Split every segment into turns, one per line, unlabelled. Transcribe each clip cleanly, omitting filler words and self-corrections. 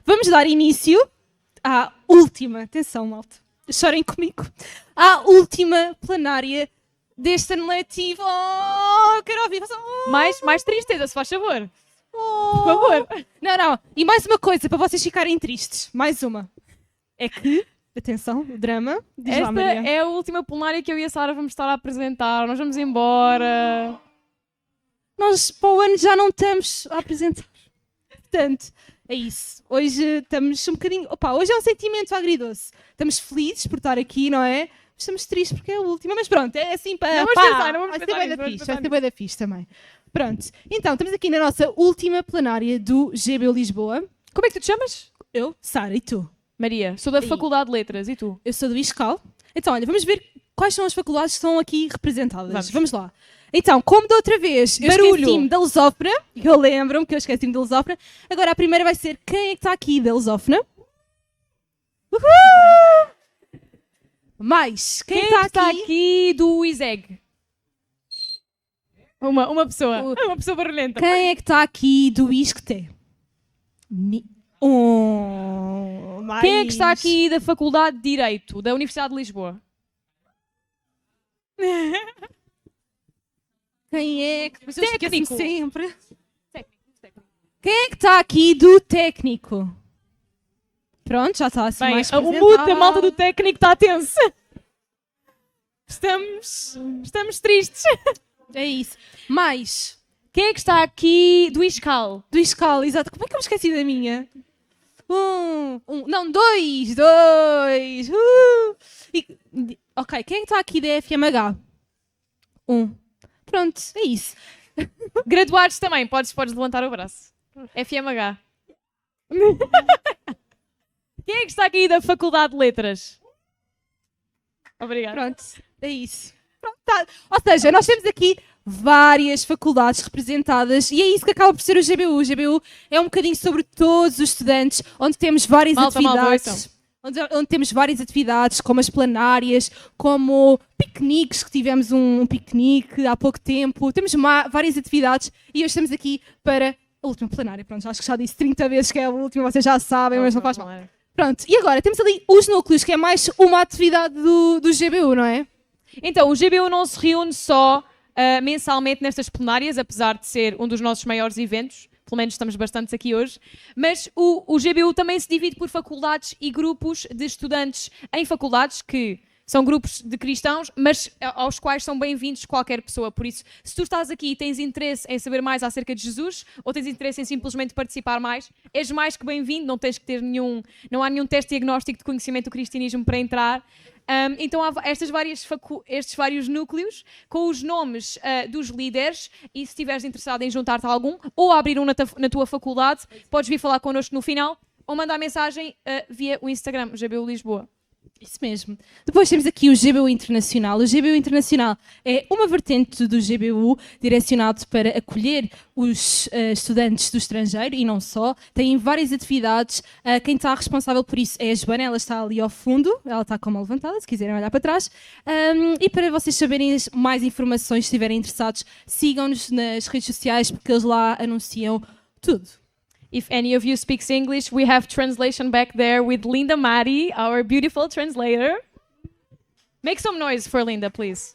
vamos dar início à última, atenção malta, chorem comigo, à última plenária deste ano letivo. Oh, quero ouvir. Oh,
Mais tristeza, se faz favor.
oh.
Por favor.
Não. E mais uma coisa, para vocês ficarem tristes. Mais uma. É que, atenção, o drama. Diz lá,
Esta
Maria.
é a última plenária que eu e a Sara vamos estar a apresentar. Nós vamos embora.
Nós para o ano já não estamos a apresentar. Portanto, é isso. Hoje estamos um bocadinho... Opa, hoje é um sentimento agridoce. Estamos felizes por estar aqui, não é? Estamos tristes porque é a última. Mas pronto, é assim para...
Não vamos pensar, não vamos
vai ser
pensar
bué
nisso,
da
vamos
fixe,
pensar
vai ser bué da fixe também. Pronto. Então, estamos aqui na nossa última plenária do GBU Lisboa.
Como é que tu te chamas?
Eu, Sara, e tu?
Maria. Sou da
E-
Faculdade de Letras. E tu?
Eu sou do ISCAL. Então, olha, vamos ver quais são as faculdades que estão aqui representadas. Vamos lá. Então, como da outra vez, eu
Barulho.
esqueci-me da Lusófona. Eu lembro-me que eu esqueci-me da Lusófona. Agora a primeira vai ser quem é que está aqui da Lusófona? Uhul! Mais, quem,
Quem é que
está
está aqui do ISEG? Uma pessoa. Uma pessoa barulhenta.
Quem é que está aqui do ISCTE? Mais.
Quem é que está aqui da Faculdade de Direito, da Universidade de Lisboa?
Quem é que... Mas eu esqueço-me
Técnico.
sempre.
Técnico.
Quem é que está aqui do técnico? Pronto, já está assim
Bem,
mais
o mood da malta do técnico está tenso. Estamos tristes.
É isso. Mais,
Quem é que está aqui do ISCAL?
do ISCAL, exato. Como é que eu me esqueci da minha? Não, dois. Ok, quem é que está aqui da FMH? Pronto, é isso.
Graduados também, podes levantar o braço. FMH. Quem é que está aqui da Faculdade de Letras? Obrigada.
Pronto, é isso. Pronto, tá. Ou seja, nós temos aqui várias faculdades representadas e é isso que acaba por ser o GBU. O GBU é um bocadinho sobre todos os estudantes, onde temos várias atividades. Onde temos várias atividades, como as plenárias, como piqueniques, que tivemos um piquenique há pouco tempo. Temos várias atividades e hoje estamos aqui para a última plenária. Pronto, acho que já disse 30 vezes que é a última, vocês já sabem, mas não faz mal. Pronto, e agora temos ali os núcleos, que é mais uma atividade do GBU, não é?
Então, o GBU não se reúne só mensalmente nestas plenárias, apesar de ser um dos nossos maiores eventos. Pelo menos estamos bastantes aqui hoje, mas o GBU também se divide por faculdades e grupos de estudantes em faculdades, que são grupos de cristãos, mas aos quais são bem-vindos qualquer pessoa. Por isso, se tu estás aqui e tens interesse em saber mais acerca de Jesus, ou tens interesse em simplesmente participar mais, és mais que bem-vindo, não tens que ter não há nenhum teste diagnóstico de conhecimento do cristianismo para entrar. Então há estes vários núcleos com os nomes dos líderes, e se estiveres interessado em juntar-te a algum ou a abrir um na tua faculdade, podes vir falar connosco no final ou mandar mensagem via o Instagram, GBU Lisboa.
Isso mesmo. Depois temos aqui o GBU Internacional. O GBU Internacional é uma vertente do GBU direcionado para acolher os estudantes do estrangeiro e não só. Tem várias atividades. Quem está responsável por isso é a Joana, ela está ali ao fundo, ela está com a mão levantada, se quiserem olhar para trás. E para vocês saberem mais informações, se estiverem interessados, sigam-nos nas redes sociais, porque eles lá anunciam tudo.
If any of you speaks English, we have translation back there with Linda Mari, our beautiful translator. Make some noise for Linda, please.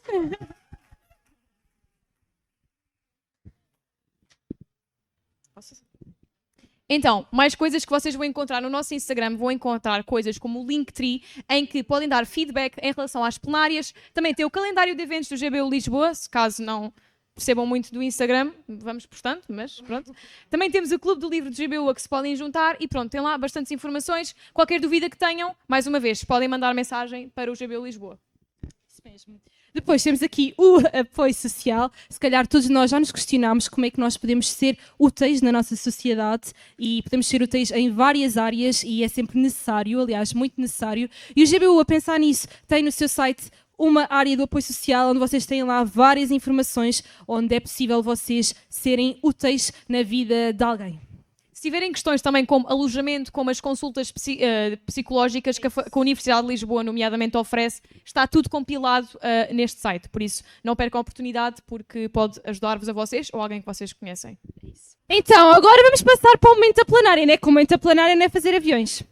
Então, mais coisas que vocês vão encontrar no nosso Instagram, vão encontrar coisas como o Linktree, em que podem dar feedback em relação às plenárias. Também tem o calendário de eventos do GBU Lisboa, se caso não percebam muito do Instagram, vamos portanto, mas pronto. Também temos o Clube do Livro do GBU a que se podem juntar e pronto, tem lá bastantes informações. Qualquer dúvida que tenham, mais uma vez, podem mandar mensagem para o GBU Lisboa.
Isso mesmo. Depois temos aqui o apoio social. Se calhar todos nós já nos questionámos como é que nós podemos ser úteis na nossa sociedade, e podemos ser úteis em várias áreas e é sempre necessário, aliás, muito necessário. E o GBU, a pensar nisso, tem no seu site uma área do apoio social onde vocês têm lá várias informações onde é possível vocês serem úteis na vida de alguém.
Se tiverem questões também como alojamento, como as consultas psicológicas que a Universidade de Lisboa, nomeadamente, oferece, está tudo compilado neste site. Por isso, não percam a oportunidade, porque pode ajudar-vos a vocês ou alguém que vocês conhecem.
É isso. Então, agora vamos passar para o momento da plenária, né? Que o momento da plenária não é fazer aviões.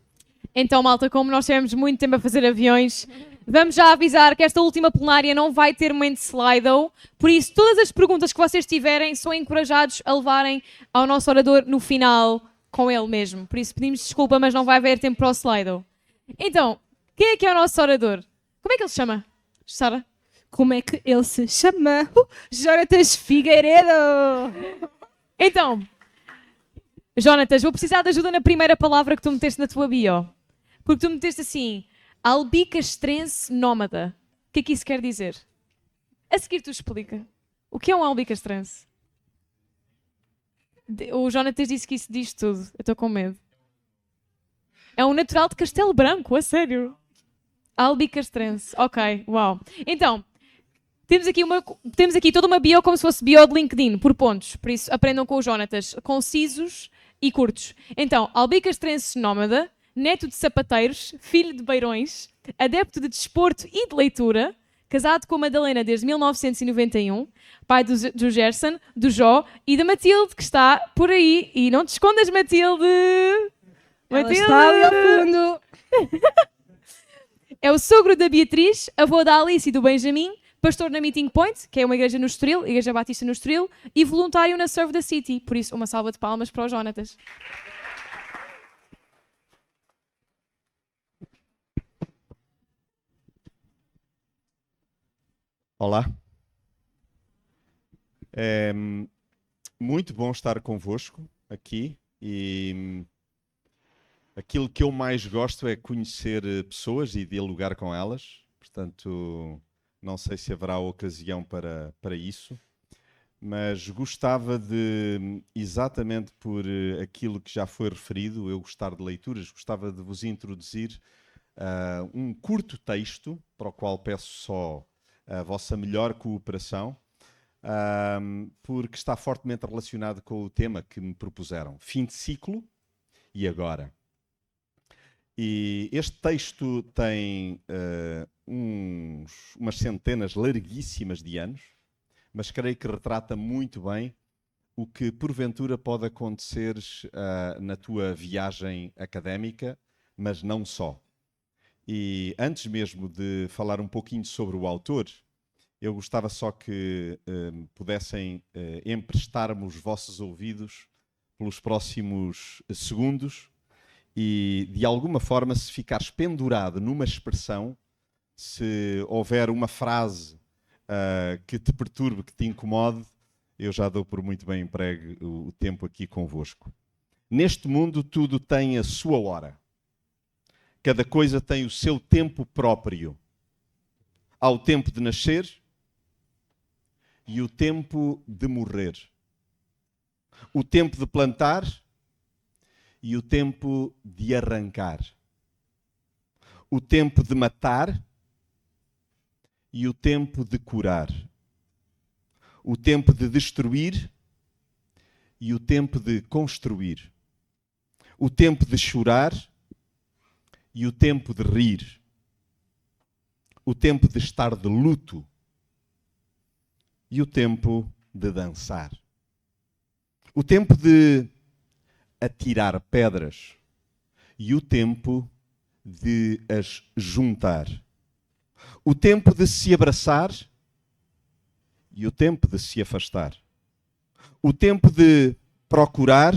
Então, malta, como nós tivemos muito tempo a fazer aviões, vamos já avisar que esta última plenária não vai ter momento de Slido, por isso todas as perguntas que vocês tiverem são encorajados a levarem ao nosso orador no final com ele mesmo. Por isso pedimos desculpa, mas não vai haver tempo para o Slido. Então, quem é o nosso orador? Como é que ele se chama, Sara?
Como é que ele se chama? Jonatas Figueiredo!
Então, Jonatas, vou precisar de ajuda na primeira palavra que tu meteste na tua bio. Porque tu meteste assim, albicastrense nómada. O que é que isso quer dizer? A seguir tu explica. O que é um albicastrense? O Jonatas disse que isso diz tudo. Eu estou com medo. É um natural de Castelo Branco, a sério. Albicastrense. Ok, uau. Então, temos aqui toda uma bio como se fosse bio de LinkedIn, por pontos. Por isso, aprendam com o Jonatas. Concisos e curtos. Então, albicastrense nómada, neto de sapateiros, filho de beirões, adepto de desporto e de leitura, casado com a Madalena desde 1991, pai do Gerson, do Jó e da Matilde, que está por aí. E não te escondas, Matilde!
Ela está ali ao fundo.
É o sogro da Beatriz, avô da Alice e do Benjamin, pastor na Meeting Point, que é uma igreja no Estoril, igreja batista no Estoril, e voluntário na Serve the City. Por isso, uma salva de palmas para o Jonatas.
Olá. É muito bom estar convosco aqui e aquilo que eu mais gosto é conhecer pessoas e dialogar com elas. Portanto, não sei se haverá ocasião para isso, mas gostava de, exatamente por aquilo que já foi referido, eu gostar de leituras, gostava de vos introduzir um curto texto, para o qual peço só a vossa melhor cooperação, porque está fortemente relacionado com o tema que me propuseram. Fim de ciclo e agora. E este texto tem umas centenas larguíssimas de anos, mas creio que retrata muito bem o que porventura pode acontecer na tua viagem académica, mas não só. E antes mesmo de falar um pouquinho sobre o autor, eu gostava só que pudessem emprestar-me os vossos ouvidos pelos próximos segundos e, de alguma forma, se ficares pendurado numa expressão, se houver uma frase que te perturbe, que te incomode, eu já dou por muito bem emprego o tempo aqui convosco. Neste mundo tudo tem a sua hora. Cada coisa tem o seu tempo próprio. Há o tempo de nascer e o tempo de morrer. O tempo de plantar e o tempo de arrancar. O tempo de matar e o tempo de curar. O tempo de destruir e o tempo de construir. O tempo de chorar e o tempo de rir, o tempo de estar de luto e o tempo de dançar, o tempo de atirar pedras e o tempo de as juntar, o tempo de se abraçar e o tempo de se afastar, o tempo de procurar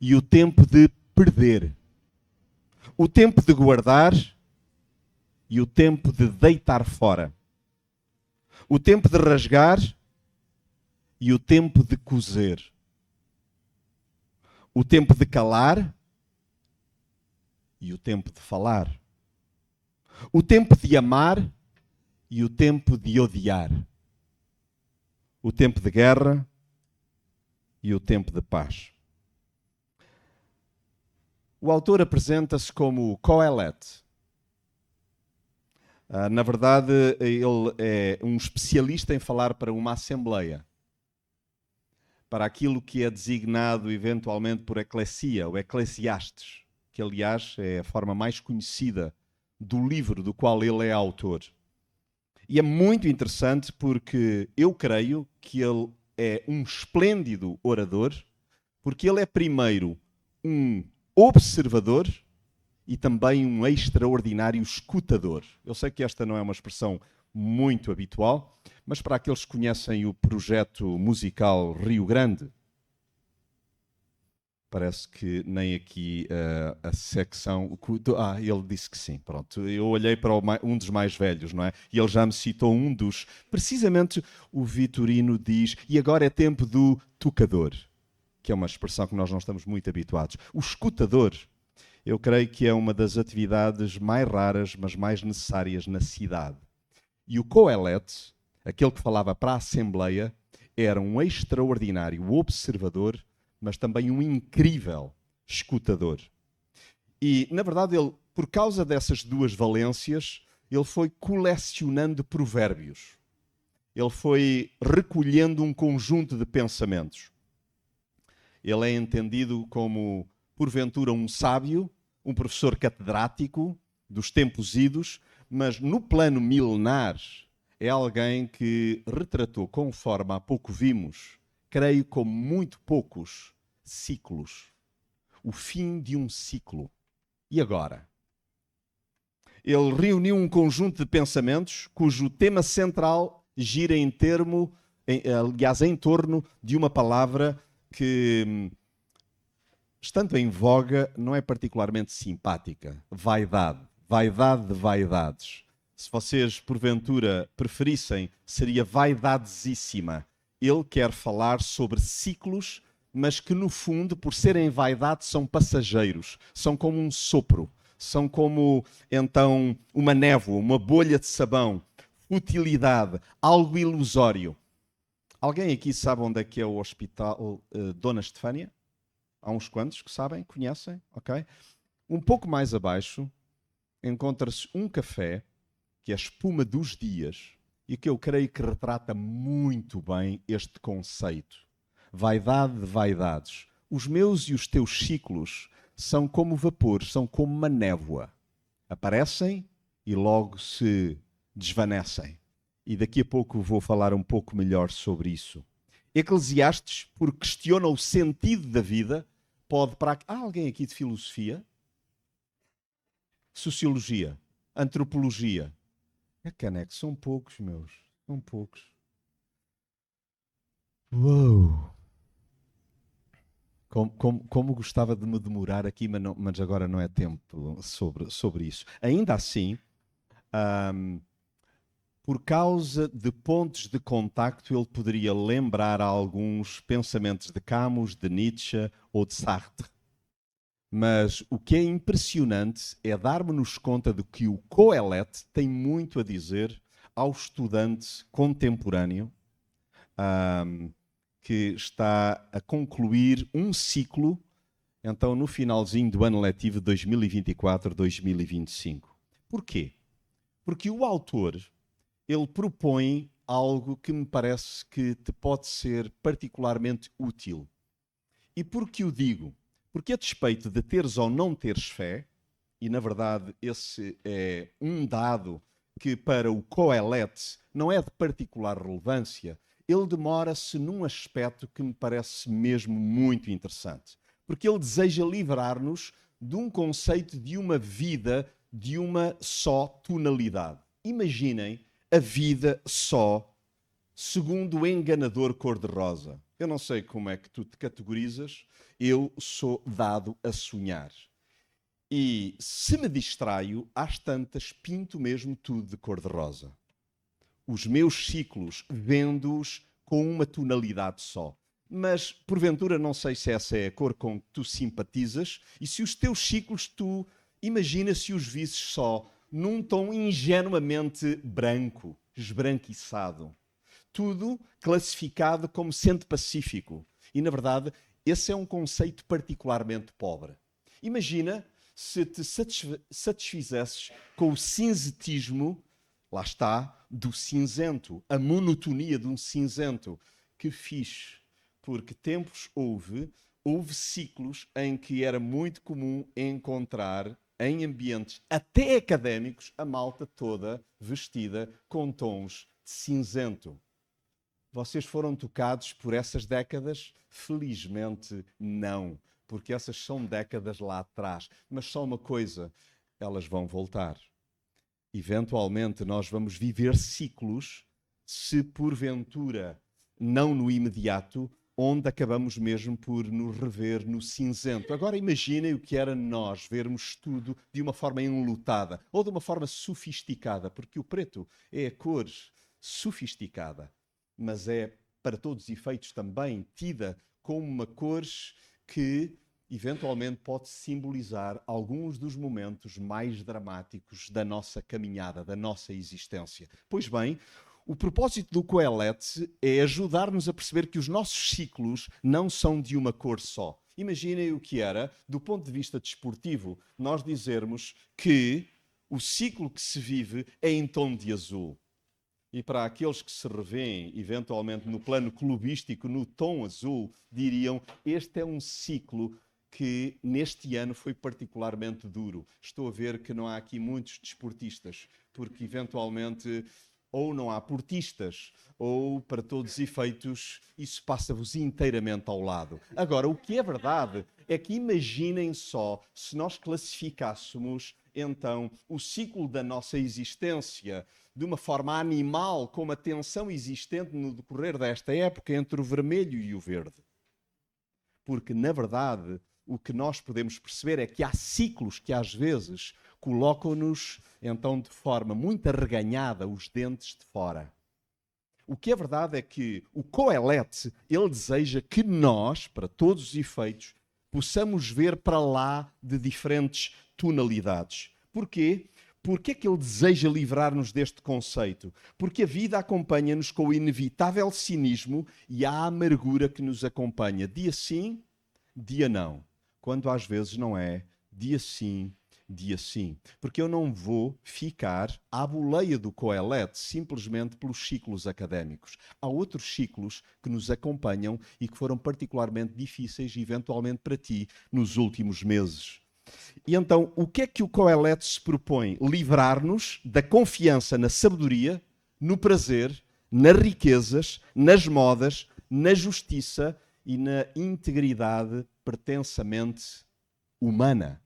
e o tempo de perder, o tempo de guardar e o tempo de deitar fora. O tempo de rasgar e o tempo de coser. O tempo de calar e o tempo de falar. O tempo de amar e o tempo de odiar. O tempo de guerra e o tempo de paz. O autor apresenta-se como Qoheleth. Na verdade, ele é um especialista em falar para uma assembleia, para aquilo que é designado eventualmente por eclesia, ou Eclesiastes, que aliás é a forma mais conhecida do livro do qual ele é autor. E é muito interessante porque eu creio que ele é um esplêndido orador, porque ele é primeiro um observador e também um extraordinário escutador. Eu sei que esta não é uma expressão muito habitual, mas para aqueles que conhecem o projeto musical Rio Grande, parece que nem aqui a secção... ele disse que sim, pronto. Eu olhei para um dos mais velhos, não é? E ele já me citou um dos... Precisamente o Vitorino diz, e agora é tempo do tocador, que é uma expressão que nós não estamos muito habituados. O escutador, eu creio que é uma das atividades mais raras, mas mais necessárias na cidade. E o Coelete, aquele que falava para a Assembleia, era um extraordinário observador, mas também um incrível escutador. E, na verdade, ele, por causa dessas duas valências, ele foi colecionando provérbios. Ele foi recolhendo um conjunto de pensamentos. Ele é entendido como, porventura, um sábio, um professor catedrático dos tempos idos, mas no plano milenar é alguém que retratou, conforme há pouco vimos, creio como muito poucos ciclos. O fim de um ciclo. E agora? Ele reuniu um conjunto de pensamentos cujo tema central gira em torno de uma palavra que, estando em voga, não é particularmente simpática. Vaidade. Vaidade de vaidades. Se vocês, porventura, preferissem, seria vaidadesíssima. Ele quer falar sobre ciclos, mas que, no fundo, por serem vaidade, são passageiros. São como um sopro. São como, então, uma névoa, uma bolha de sabão. Futilidade, algo ilusório. Alguém aqui sabe onde é que é o Hospital Dona Estefânia? Há uns quantos que sabem, conhecem, ok? Um pouco mais abaixo encontra-se um café, que é a espuma dos dias, e que eu creio que retrata muito bem este conceito. Vaidade de vaidades. Os meus e os teus ciclos são como vapores, são como uma névoa. Aparecem e logo se desvanecem. E daqui a pouco vou falar um pouco melhor sobre isso. Eclesiastes, porque questiona o sentido da vida, pode para... Há alguém aqui de filosofia? Sociologia? Antropologia? É caneco, são poucos, meus. São poucos. Uou! Como gostava de me demorar aqui, mas agora não é tempo sobre isso. Ainda assim, por causa de pontos de contacto, ele poderia lembrar alguns pensamentos de Camus, de Nietzsche ou de Sartre. Mas o que é impressionante é darmos conta de que o Coelete tem muito a dizer ao estudante contemporâneo que está a concluir um ciclo, então no finalzinho do ano letivo 2024-2025. Porquê? Porque o autor, ele propõe algo que me parece que te pode ser particularmente útil. E por que o digo? Porque a despeito de teres ou não teres fé, e na verdade esse é um dado que para o Coelete não é de particular relevância, ele demora-se num aspecto que me parece mesmo muito interessante. Porque ele deseja livrar-nos de um conceito de uma vida de uma só tonalidade. Imaginem a vida só segundo o enganador cor-de-rosa. Eu não sei como é que tu te categorizas, eu sou dado a sonhar. E se me distraio, às tantas pinto mesmo tudo de cor-de-rosa. Os meus ciclos vendo-os com uma tonalidade só. Mas, porventura, não sei se essa é a cor com que tu simpatizas e se os teus ciclos, tu imagina se os visses só num tom ingenuamente branco, esbranquiçado. Tudo classificado como sendo pacífico. E, na verdade, esse é um conceito particularmente pobre. Imagina se te satisfizesses com o cinzetismo, lá está, do cinzento, a monotonia de um cinzento. Que fixe, porque tempos houve ciclos em que era muito comum encontrar em ambientes até académicos a malta toda vestida com tons de cinzento. Vocês foram tocados por essas décadas? Felizmente não, porque essas são décadas lá atrás. Mas só uma coisa, elas vão voltar. Eventualmente nós vamos viver ciclos, se porventura não no imediato, onde acabamos mesmo por nos rever no cinzento. Agora imaginem o que era nós vermos tudo de uma forma enlutada ou de uma forma sofisticada, porque o preto é a cor sofisticada, mas é, para todos os efeitos, também tida como uma cor que eventualmente pode simbolizar alguns dos momentos mais dramáticos da nossa caminhada, da nossa existência. Pois bem, o propósito do Qoheleth é ajudar-nos a perceber que os nossos ciclos não são de uma cor só. Imaginem o que era, do ponto de vista desportivo, nós dizermos que o ciclo que se vive é em tom de azul. E para aqueles que se revêem, eventualmente, no plano clubístico, no tom azul, diriam: este é um ciclo que neste ano foi particularmente duro. Estou a ver que não há aqui muitos desportistas, porque eventualmente ou não há portistas, ou, para todos os efeitos, isso passa-vos inteiramente ao lado. Agora, o que é verdade é que imaginem só se nós classificássemos, então, o ciclo da nossa existência de uma forma animal, como a tensão existente no decorrer desta época entre o vermelho e o verde. Porque, na verdade, o que nós podemos perceber é que há ciclos que, às vezes, colocam-nos, então, de forma muito arreganhada, os dentes de fora. O que é verdade é que o Qoheleth, ele deseja que nós, para todos os efeitos, possamos ver para lá de diferentes tonalidades. Porquê? Porque é que ele deseja livrar-nos deste conceito? Porque a vida acompanha-nos com o inevitável cinismo e a amargura que nos acompanha. Dia sim, dia não. Quando às vezes não é, dia sim, dia sim. Porque eu não vou ficar à boleia do Qoheleth simplesmente pelos ciclos académicos. Há outros ciclos que nos acompanham e que foram particularmente difíceis, eventualmente para ti, nos últimos meses. E então, o que é que o Qoheleth se propõe? Livrar-nos da confiança na sabedoria, no prazer, nas riquezas, nas modas, na justiça e na integridade pretensamente humana.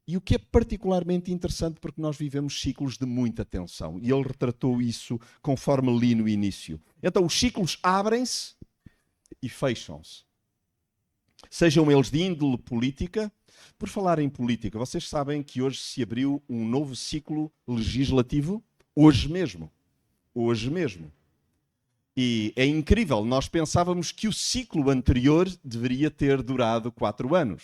E o que é particularmente interessante, porque nós vivemos ciclos de muita tensão, e ele retratou isso conforme li no início. Então, os ciclos abrem-se e fecham-se. Sejam eles de índole política. Por falar em política, vocês sabem que hoje se abriu um novo ciclo legislativo? Hoje mesmo. Hoje mesmo. E é incrível, nós pensávamos que o ciclo anterior deveria ter durado 4 anos.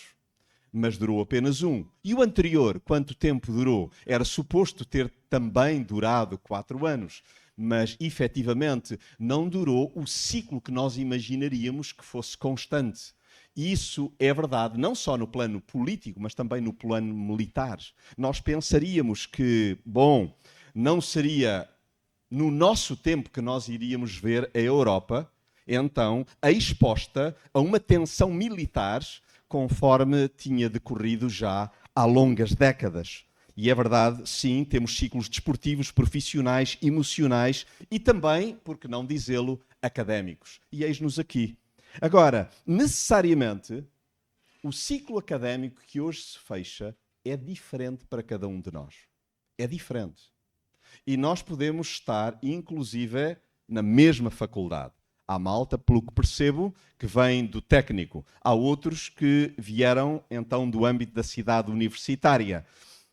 Mas durou apenas 1. E o anterior, quanto tempo durou? Era suposto ter também durado 4 anos. Mas, efetivamente, não durou o ciclo que nós imaginaríamos que fosse constante. E isso é verdade, não só no plano político, mas também no plano militar. Nós pensaríamos que, bom, não seria no nosso tempo que nós iríamos ver a Europa, então, exposta a uma tensão militar conforme tinha decorrido já há longas décadas. E é verdade, sim, temos ciclos desportivos, profissionais, emocionais e também, por que não dizê-lo, académicos. E eis-nos aqui. Agora, necessariamente, o ciclo académico que hoje se fecha é diferente para cada um de nós. É diferente. E nós podemos estar, inclusive, na mesma faculdade. Há malta, pelo que percebo, que vem do técnico. Há outros que vieram, então, do âmbito da cidade universitária.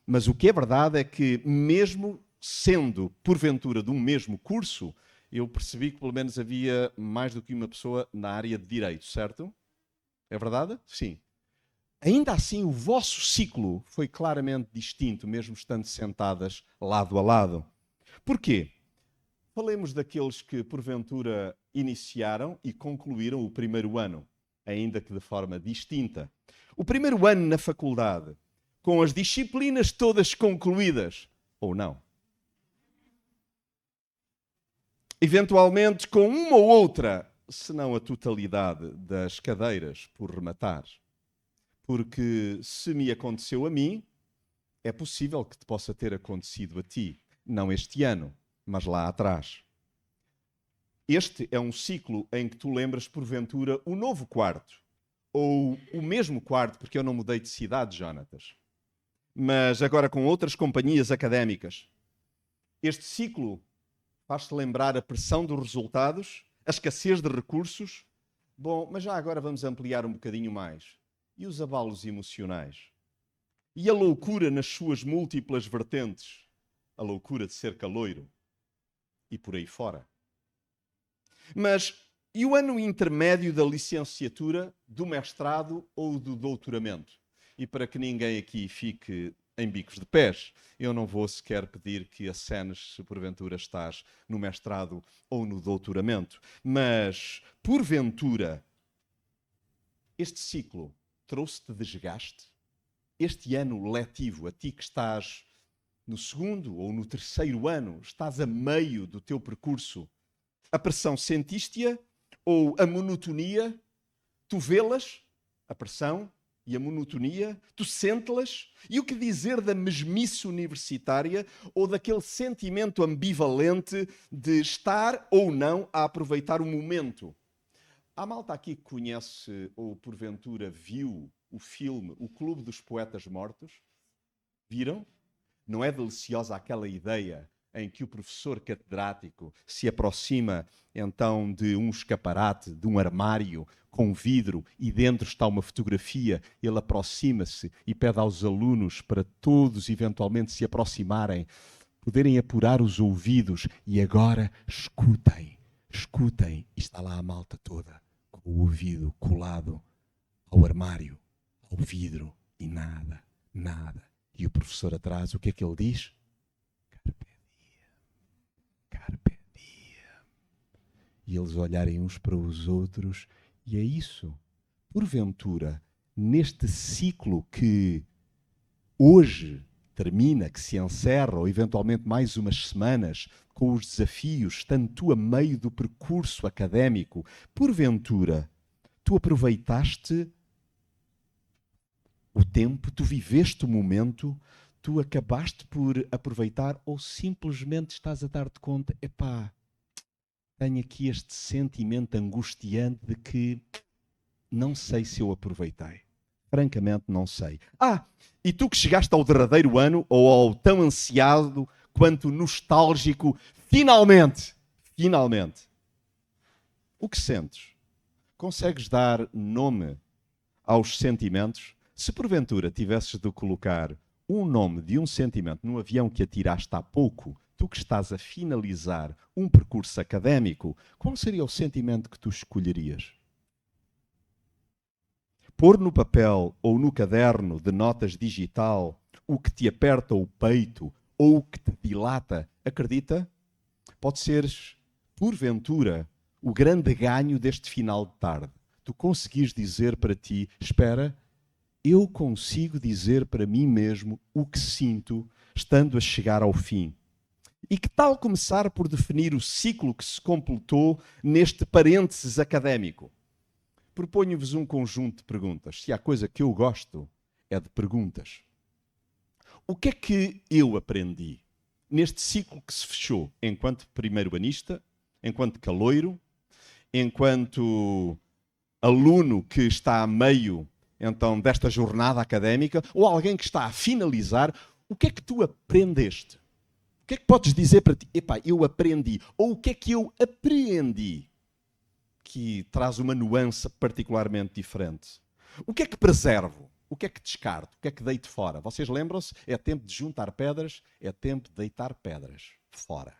Mas o que é verdade é que, mesmo sendo, porventura, de um mesmo curso, eu percebi que pelo menos havia mais do que uma pessoa na área de Direito, certo? É verdade? Sim. Ainda assim, o vosso ciclo foi claramente distinto, mesmo estando sentadas lado a lado. Porquê? Falemos daqueles que, porventura, iniciaram e concluíram o primeiro ano, ainda que de forma distinta. O primeiro ano na faculdade, com as disciplinas todas concluídas, ou não? Eventualmente com uma ou outra, se não a totalidade das cadeiras por rematar. Porque se me aconteceu a mim, é possível que te possa ter acontecido a ti. Não este ano, mas lá atrás. Este é um ciclo em que tu lembras, porventura, o novo quarto. Ou o mesmo quarto, porque eu não mudei de cidade, Jonatas. Mas agora com outras companhias académicas. Este ciclo faz-te lembrar a pressão dos resultados, a escassez de recursos. Bom, mas já agora vamos ampliar um bocadinho mais. E os abalos emocionais? E a loucura nas suas múltiplas vertentes? A loucura de ser caloiro? E por aí fora. Mas e o ano intermédio da licenciatura, do mestrado ou do doutoramento? E para que ninguém aqui fique em bicos de pés, eu não vou sequer pedir que acenes se porventura estás no mestrado ou no doutoramento. Mas, porventura, este ciclo trouxe-te desgaste? Este ano letivo, a ti que estás no segundo ou no terceiro ano, estás a meio do teu percurso, a pressão sentiste-a ou a monotonia? Tu vê-las, a pressão e a monotonia, tu sentes-las? E o que dizer da mesmice universitária ou daquele sentimento ambivalente de estar ou não a aproveitar o momento? Há malta aqui que conhece ou porventura viu o filme O Clube dos Poetas Mortos? Viram? Não é deliciosa aquela ideia em que o professor catedrático se aproxima então de um escaparate, de um armário com vidro e dentro está uma fotografia, ele aproxima-se e pede aos alunos para todos eventualmente se aproximarem, poderem apurar os ouvidos e agora escutem, escutem, e está lá a malta toda com o ouvido colado ao armário, ao vidro e nada, nada. E o professor atrás, o que é que ele diz? Carpe diem. E eles olharem uns para os outros, e é isso. Porventura, neste ciclo que hoje termina, que se encerra, ou eventualmente mais umas semanas, com os desafios, estando tu a meio do percurso académico, porventura, tu aproveitaste o tempo, tu viveste o momento, tu acabaste por aproveitar ou simplesmente estás a dar-te conta, epá, tenho aqui este sentimento angustiante de que não sei se eu aproveitei. Francamente, não sei. E tu que chegaste ao derradeiro ano, ou ao tão ansiado quanto nostálgico, finalmente, o que sentes? Consegues dar nome aos sentimentos? Se porventura tivesses de colocar um nome de um sentimento no avião que atiraste há pouco, tu que estás a finalizar um percurso académico, qual seria o sentimento que tu escolherias? Pôr no papel ou no caderno de notas digital o que te aperta o peito ou o que te dilata, acredita? Pode ser, porventura, o grande ganho deste final de tarde. Tu conseguires dizer para ti, espera, eu consigo dizer para mim mesmo o que sinto estando a chegar ao fim. E que tal começar por definir o ciclo que se completou neste parênteses académico? Proponho-vos um conjunto de perguntas. Se há coisa que eu gosto, é de perguntas. O que é que eu aprendi neste ciclo que se fechou enquanto primeiro-anista, enquanto caloiro, enquanto aluno que está a meio então desta jornada académica, ou alguém que está a finalizar? O que é que tu aprendeste? O que é que podes dizer para ti? Epá, eu aprendi. Ou o que é que eu apreendi? Que traz uma nuance particularmente diferente. O que é que preservo? O que é que descarto? O que é que deito fora? Vocês lembram-se? É tempo de juntar pedras, é tempo de deitar pedras fora.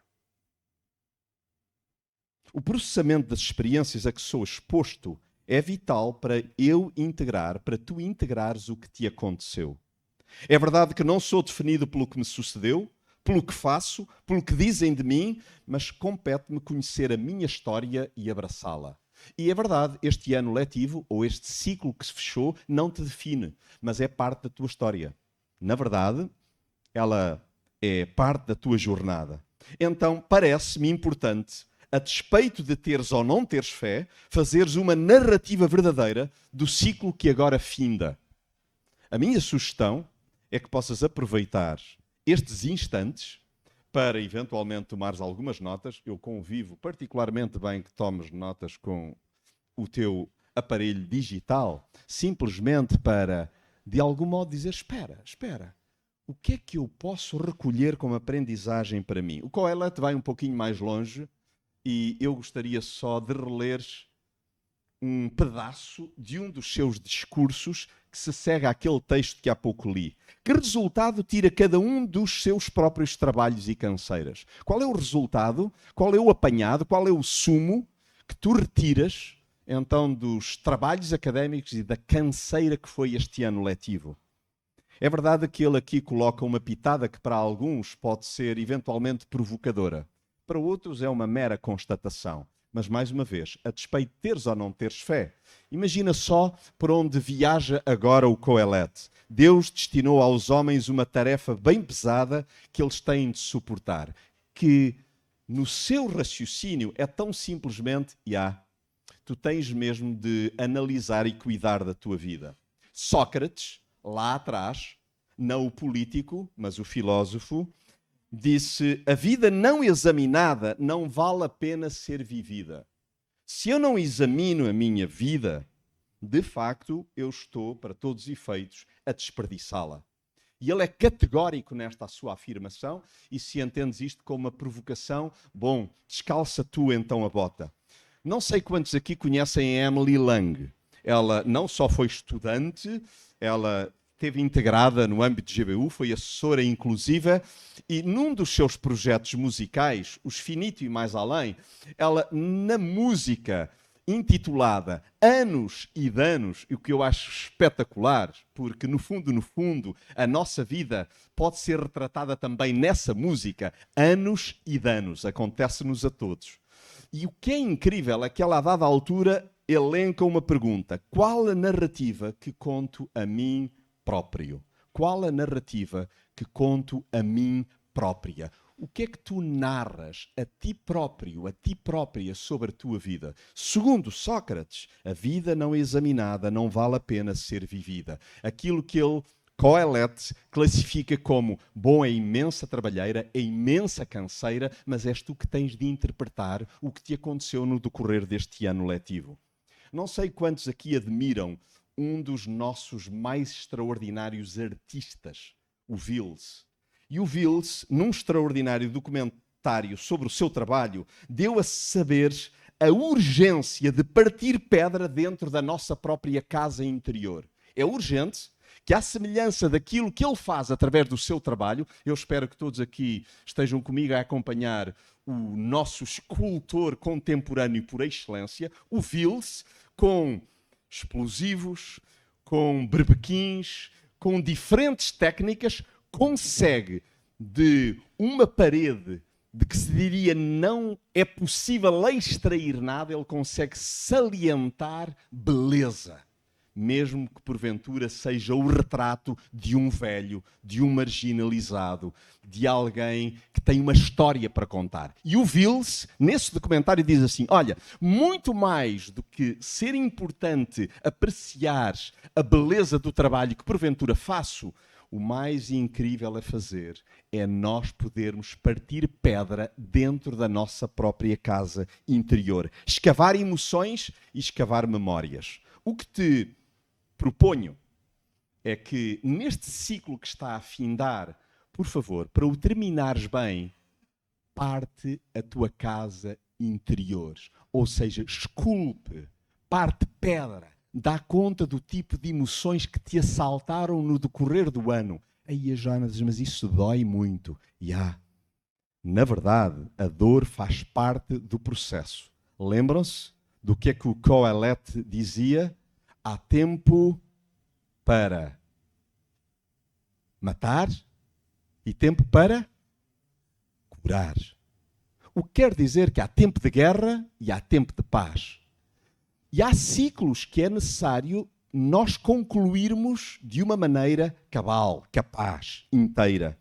O processamento das experiências a que sou exposto é vital para eu integrar, para tu integrares o que te aconteceu. É verdade que não sou definido pelo que me sucedeu, pelo que faço, pelo que dizem de mim, mas compete-me conhecer a minha história e abraçá-la. E é verdade, este ano letivo, ou este ciclo que se fechou, não te define, mas é parte da tua história. Na verdade, ela é parte da tua jornada. Então, parece-me importante, a despeito de teres ou não teres fé, fazeres uma narrativa verdadeira do ciclo que agora finda. A minha sugestão é que possas aproveitar estes instantes para eventualmente tomares algumas notas. Eu convivo particularmente bem que tomes notas com o teu aparelho digital, simplesmente para, de algum modo, dizer, espera, o que é que eu posso recolher como aprendizagem para mim? O Coelete vai um pouquinho mais longe e eu gostaria só de releres um pedaço de um dos seus discursos que se segue àquele texto que há pouco li. Que resultado tira cada um dos seus próprios trabalhos e canseiras? Qual é o resultado? Qual é o apanhado? Qual é o sumo que tu retiras, então, dos trabalhos académicos e da canseira que foi este ano letivo? É verdade que ele aqui coloca uma pitada que para alguns pode ser eventualmente provocadora. Para outros é uma mera constatação. Mas, mais uma vez, a despeito de teres ou não teres fé, imagina só por onde viaja agora o Coelete. Deus destinou aos homens uma tarefa bem pesada que eles têm de suportar, que no seu raciocínio é tão simplesmente, tu tens mesmo de analisar e cuidar da tua vida. Sócrates, lá atrás, não o político, mas o filósofo, disse, a vida não examinada não vale a pena ser vivida. Se eu não examino a minha vida, de facto, eu estou, para todos os efeitos, a desperdiçá-la. E ele é categórico nesta sua afirmação, e se entendes isto como uma provocação, bom, descalça tu então a bota. Não sei quantos aqui conhecem a Emily Lang. Ela não só foi estudante, ela esteve integrada no âmbito de GBU, foi assessora inclusiva, e num dos seus projetos musicais, Os Finito e Mais Além, ela, na música intitulada Anos e Danos, e o que eu acho espetacular, porque no fundo, a nossa vida pode ser retratada também nessa música, Anos e Danos, acontece-nos a todos. E o que é incrível é que ela, a dada altura, elenca uma pergunta: qual a narrativa que conto a mim próprio? Qual a narrativa que conto a mim própria? O que é que tu narras a ti próprio, a ti própria sobre a tua vida? Segundo Sócrates, a vida não examinada não vale a pena ser vivida. Aquilo que ele, Coelete, classifica como bom é imensa trabalheira, é imensa canseira, mas és tu que tens de interpretar o que te aconteceu no decorrer deste ano letivo. Não sei quantos aqui admiram um dos nossos mais extraordinários artistas, o Vils. E o Vils, num extraordinário documentário sobre o seu trabalho, deu a saber a urgência de partir pedra dentro da nossa própria casa interior. É urgente que, à semelhança daquilo que ele faz através do seu trabalho, eu espero que todos aqui estejam comigo a acompanhar o nosso escultor contemporâneo por excelência, o Vils, com explosivos, com berbequins, com diferentes técnicas, consegue de uma parede de que se diria não é possível extrair nada, ele consegue salientar beleza, mesmo que porventura seja o retrato de um velho, de um marginalizado, de alguém que tem uma história para contar. E o Vils, nesse documentário, diz assim, olha, muito mais do que ser importante apreciar a beleza do trabalho que porventura faço, o mais incrível a fazer é nós podermos partir pedra dentro da nossa própria casa interior. Escavar emoções e escavar memórias. O que te proponho é que neste ciclo que está a findar, por favor, para o terminares bem, parte a tua casa interior. Ou seja, esculpe, parte pedra. Dá conta do tipo de emoções que te assaltaram no decorrer do ano. Aí a Joana diz, mas isso dói muito. Na verdade, a dor faz parte do processo. Lembram-se do que é que o Coelete dizia? Há tempo para matar e tempo para curar. O que quer dizer que há tempo de guerra e há tempo de paz. E há ciclos que é necessário nós concluirmos de uma maneira cabal, capaz, inteira.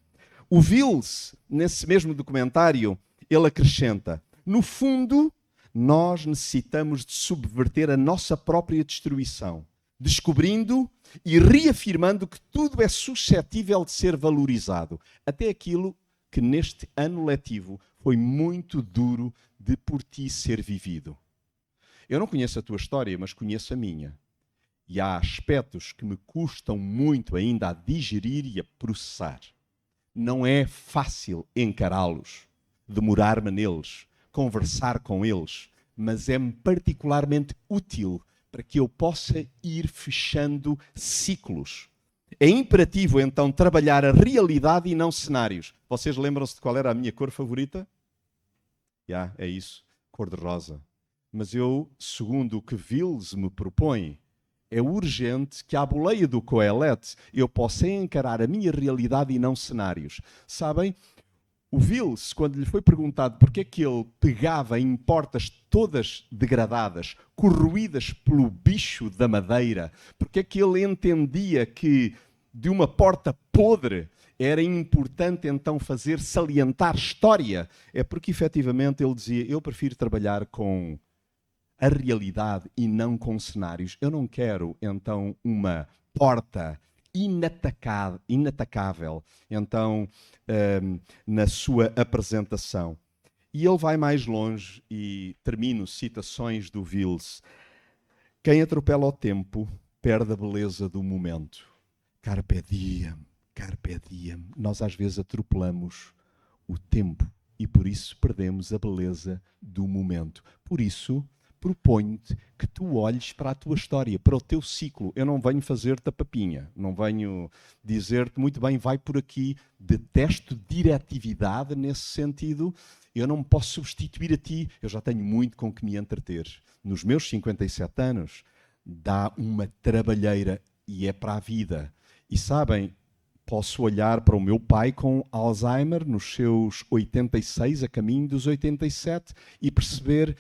O Vils, nesse mesmo documentário, ele acrescenta, no fundo, nós necessitamos de subverter a nossa própria destruição, descobrindo e reafirmando que tudo é suscetível de ser valorizado, até aquilo que neste ano letivo foi muito duro de por ti ser vivido. Eu não conheço a tua história, mas conheço a minha. E há aspectos que me custam muito ainda a digerir e a processar. Não é fácil encará-los, demorar-me neles, conversar com eles, mas é-me particularmente útil para que eu possa ir fechando ciclos. É imperativo, então, trabalhar a realidade e não cenários. Vocês lembram-se de qual era a minha cor favorita? É isso, cor-de-rosa. Mas eu, segundo o que Vils me propõe, é urgente que, à boleia do Coelete, eu possa encarar a minha realidade e não cenários. Sabem? O Vils, quando lhe foi perguntado porque é que ele pegava em portas todas degradadas, corroídas pelo bicho da madeira, porque é que ele entendia que de uma porta podre era importante então fazer salientar história, é porque efetivamente ele dizia, eu prefiro trabalhar com a realidade e não com cenários. Eu não quero então uma porta inatacável, então, na sua apresentação. E ele vai mais longe e termino citações do Vils. Quem atropela o tempo perde a beleza do momento. Carpe diem, carpe diem. Nós às vezes atropelamos o tempo e por isso perdemos a beleza do momento. Por isso, proponho-te que tu olhes para a tua história, para o teu ciclo. Eu não venho fazer-te a papinha, não venho dizer-te muito bem, vai por aqui. Detesto diretividade nesse sentido. Eu não me posso substituir a ti, eu já tenho muito com que me entreter. Nos meus 57 anos, dá uma trabalheira e é para a vida. E sabem, posso olhar para o meu pai com Alzheimer nos seus 86, a caminho dos 87, e perceber,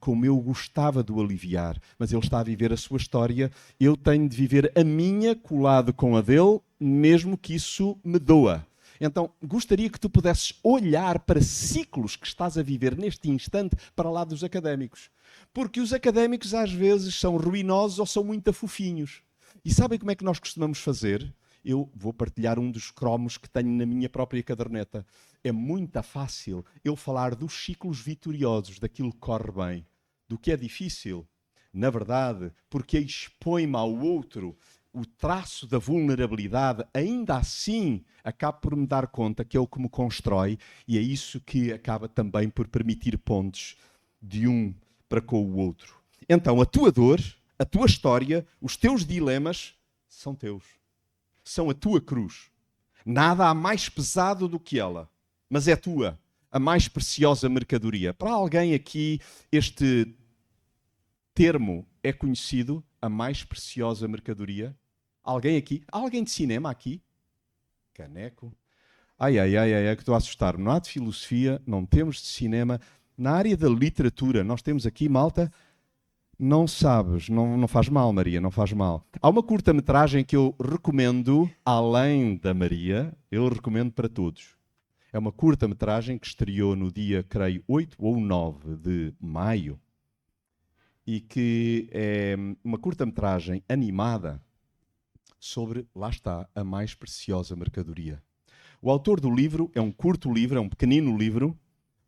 como eu gostava de o aliviar, mas ele está a viver a sua história, eu tenho de viver a minha colado com a dele, mesmo que isso me doa. Então, gostaria que tu pudesses olhar para ciclos que estás a viver neste instante para lá dos académicos. Porque os académicos às vezes são ruinosos ou são muito fofinhos. E sabem como é que nós costumamos fazer? Eu vou partilhar um dos cromos que tenho na minha própria caderneta. É muito fácil eu falar dos ciclos vitoriosos, daquilo que corre bem. Do que é difícil, na verdade, porque expõe-me ao outro o traço da vulnerabilidade, ainda assim acabo por me dar conta que é o que me constrói e é isso que acaba também por permitir pontes de um para com o outro. Então, a tua dor, a tua história, os teus dilemas são teus. São a tua cruz. Nada há mais pesado do que ela, mas é tua, a mais preciosa mercadoria. Para alguém aqui, este termo é conhecido, a mais preciosa mercadoria? Alguém aqui? Há alguém de cinema aqui? Caneco? Ai, que estou a assustar-me. Não há de filosofia, não temos de cinema. Na área da literatura, nós temos aqui, malta... Não sabes, não faz mal, Maria, não faz mal. Há uma curta-metragem que eu recomendo, além da Maria, eu recomendo para todos. É uma curta-metragem que estreou no dia, creio, 8 ou 9 de maio, e que é uma curta-metragem animada sobre, lá está, a mais preciosa mercadoria. O autor do livro é um curto livro, é um pequenino livro.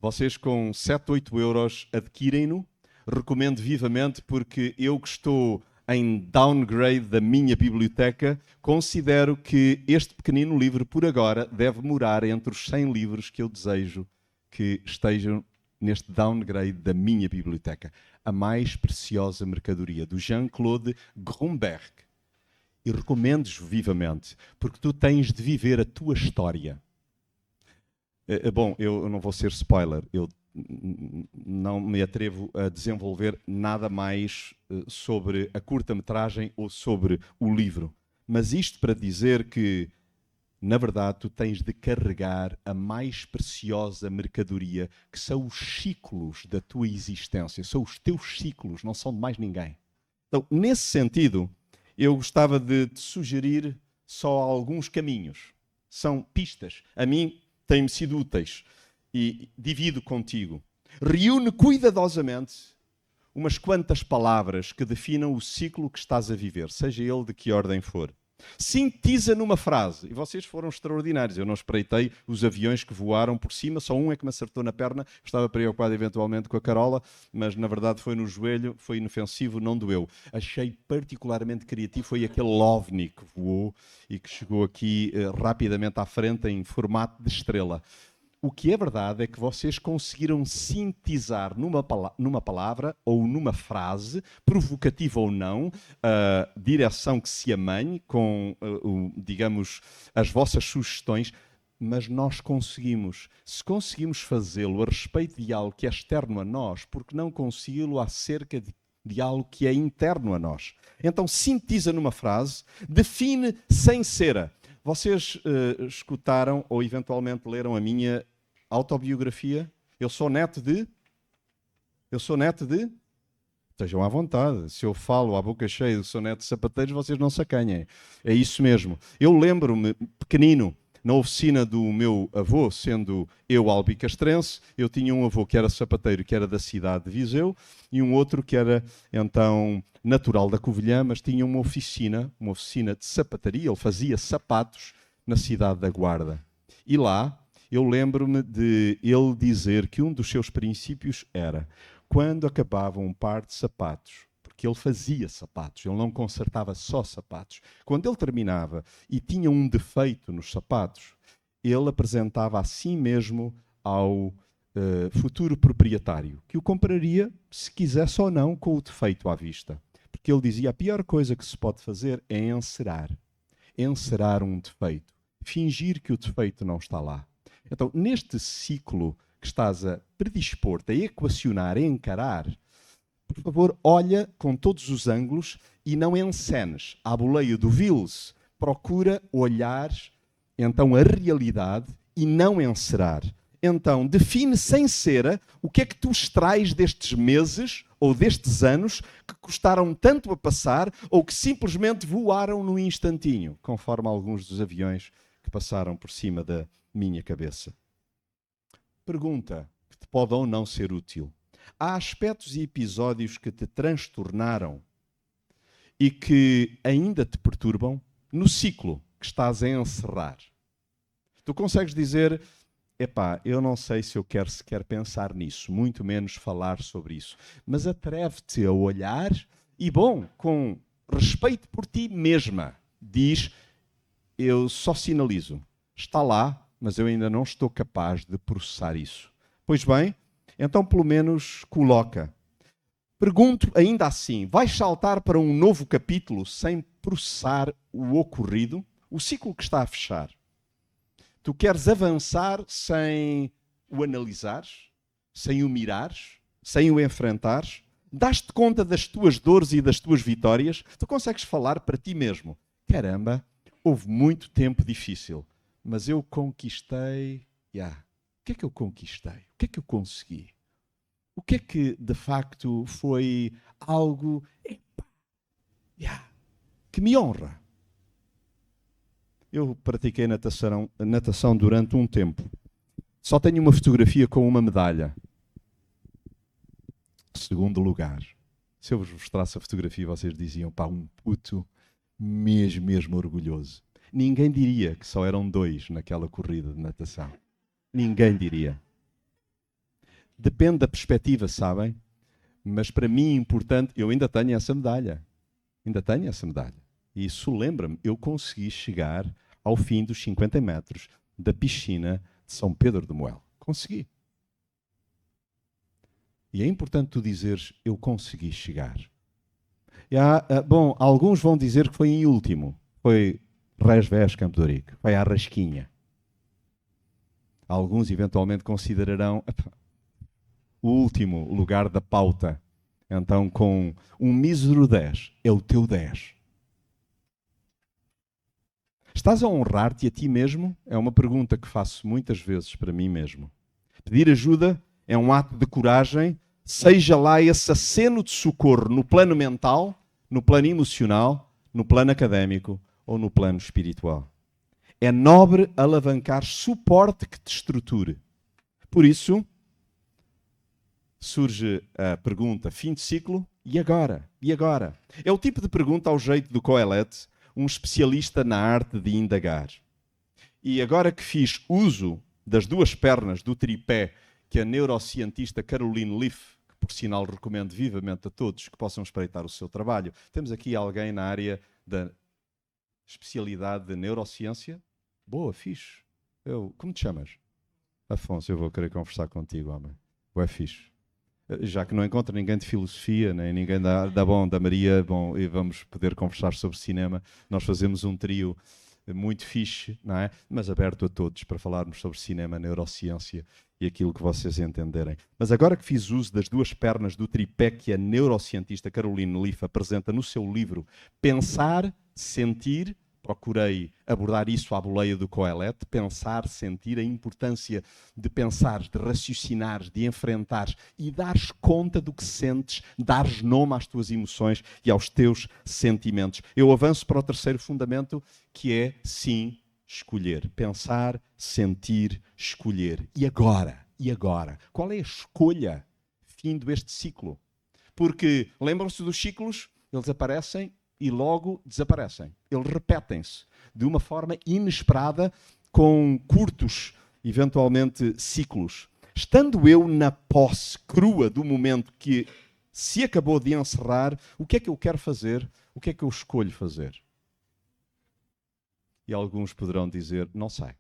Vocês com 7, 8 euros adquirem-no. Recomendo vivamente porque eu que estou em downgrade da minha biblioteca, considero que este pequenino livro, por agora, deve morar entre os 100 livros que eu desejo que estejam neste downgrade da minha biblioteca. A mais preciosa mercadoria, do Jean-Claude Grunberg. E recomendo-os vivamente, porque tu tens de viver a tua história. Bom, eu não vou ser spoiler, eu não me atrevo a desenvolver nada mais sobre a curta-metragem ou sobre o livro. Mas isto para dizer que, na verdade, tu tens de carregar a mais preciosa mercadoria, que são os ciclos da tua existência. São os teus ciclos, não são de mais ninguém. Então, nesse sentido, eu gostava de te sugerir só alguns caminhos. São pistas. A mim têm-me sido úteis. E divido contigo. Reúne cuidadosamente umas quantas palavras que definam o ciclo que estás a viver, seja ele de que ordem for. Sintetiza numa frase. E vocês foram extraordinários. Eu não espreitei os aviões que voaram por cima, só um é que me acertou na perna. Estava preocupado eventualmente com a Carola, mas na verdade foi no joelho, foi inofensivo, não doeu. Achei particularmente criativo, foi aquele OVNI que voou e que chegou aqui rapidamente à frente em formato de estrela. O que é verdade é que vocês conseguiram sintetizar numa palavra ou numa frase, provocativa ou não, a direção que se amanhe com, digamos, as vossas sugestões, mas nós conseguimos. Se conseguimos fazê-lo a respeito de algo que é externo a nós, porque não consegui-lo acerca de algo que é interno a nós? Então, sintetiza numa frase, define sem cera. Vocês escutaram ou eventualmente leram a minha autobiografia? Eu sou neto de? Estejam à vontade. Se eu falo à boca cheia de sou neto de sapateiros, vocês não se acanhem. É isso mesmo. Eu lembro-me, pequenino, na oficina do meu avô, sendo eu albicastrense, eu tinha um avô que era sapateiro, que era da cidade de Viseu, e um outro que era, então, natural da Covilhã, mas tinha uma oficina de sapataria. Ele fazia sapatos na cidade da Guarda. E lá, eu lembro-me de ele dizer que um dos seus princípios era, quando acabava um par de sapatos, porque ele fazia sapatos, ele não consertava só sapatos, quando ele terminava e tinha um defeito nos sapatos, ele apresentava a si mesmo ao futuro proprietário, que o compraria, se quisesse ou não, com o defeito à vista. Porque ele dizia, a pior coisa que se pode fazer é encerar um defeito, fingir que o defeito não está lá. Então, neste ciclo que estás a predispor-te, a equacionar, a encarar, por favor, olha com todos os ângulos e não encenes. À boleia do Vils, procura olhar, então, a realidade e não encerar. Então, define sem cera o que é que tu extrais destes meses ou destes anos que custaram tanto a passar ou que simplesmente voaram num instantinho, conforme alguns dos aviões que passaram por cima da minha cabeça. Pergunta que te pode ou não ser útil. Há aspectos e episódios que te transtornaram e que ainda te perturbam no ciclo que estás a encerrar. Tu consegues dizer, epá, eu não sei se eu quero sequer pensar nisso, muito menos falar sobre isso, mas atreve-te a olhar e, bom, com respeito por ti mesma, diz, eu só sinalizo, está lá, mas eu ainda não estou capaz de processar isso. Pois bem, então pelo menos coloca. Pergunto ainda assim, vais saltar para um novo capítulo sem processar o ocorrido? O ciclo que está a fechar. Tu queres avançar sem o analisares, sem o mirares, sem o enfrentares? Dás-te conta das tuas dores e das tuas vitórias? Tu consegues falar para ti mesmo. Caramba, houve muito tempo difícil. Mas eu conquistei. O que é que eu conquistei? O que é que eu consegui? O que é que, de facto, foi algo que me honra? Eu pratiquei natação durante um tempo. Só tenho uma fotografia com uma medalha. Segundo lugar. Se eu vos mostrasse a fotografia, vocês diziam, pá, um puto mesmo orgulhoso. Ninguém diria que só eram 2 naquela corrida de natação. Ninguém diria. Depende da perspectiva, sabem? Mas para mim é importante, eu ainda tenho essa medalha. E isso lembra-me, eu consegui chegar ao fim dos 50 metros da piscina de São Pedro de Moel. Consegui. E é importante tu dizeres, eu consegui chegar. Bom, alguns vão dizer que foi em último. Foi Resvés Campo de Ourique. Foi à rasquinha. Alguns eventualmente considerarão o último lugar da pauta. Então, com um mísero 10, é o teu 10. Estás a honrar-te a ti mesmo? É uma pergunta que faço muitas vezes para mim mesmo. Pedir ajuda é um ato de coragem, seja lá esse aceno de socorro no plano mental, no plano emocional, no plano académico ou no plano espiritual. É nobre alavancar suporte que te estruture. Por isso, surge a pergunta, fim de ciclo, e agora? E agora? É o tipo de pergunta ao jeito do Coelete, um especialista na arte de indagar. E agora que fiz uso das duas pernas do tripé que a neurocientista Caroline Leaf, que por sinal recomendo vivamente a todos que possam espreitar o seu trabalho, temos aqui alguém na área da especialidade de neurociência? Boa, fixe. Como te chamas? Afonso, eu vou querer conversar contigo, homem. É fixe. Já que não encontro ninguém de filosofia, nem ninguém da Maria, bom, e vamos poder conversar sobre cinema. Nós fazemos um trio muito fixe, não é? Mas aberto a todos para falarmos sobre cinema, neurociência e aquilo que vocês entenderem. Mas agora que fiz uso das duas pernas do tripé que a neurocientista Caroline Leaf apresenta no seu livro Pensar, Sentir, procurei abordar isso à boleia do Coelete, pensar, sentir, a importância de pensares, de raciocinares, de enfrentares e dares conta do que sentes, dares nome às tuas emoções e aos teus sentimentos. Eu avanço para o terceiro fundamento, que é, sim, escolher. Pensar, sentir, escolher. E agora? E agora? Qual é a escolha fim deste ciclo? Porque, lembram-se dos ciclos? Eles aparecem e logo desaparecem. Eles repetem-se de uma forma inesperada, com curtos, eventualmente, ciclos. Estando eu na posse crua do momento que se acabou de encerrar, o que é que eu quero fazer? O que é que eu escolho fazer? E alguns poderão dizer, não sei.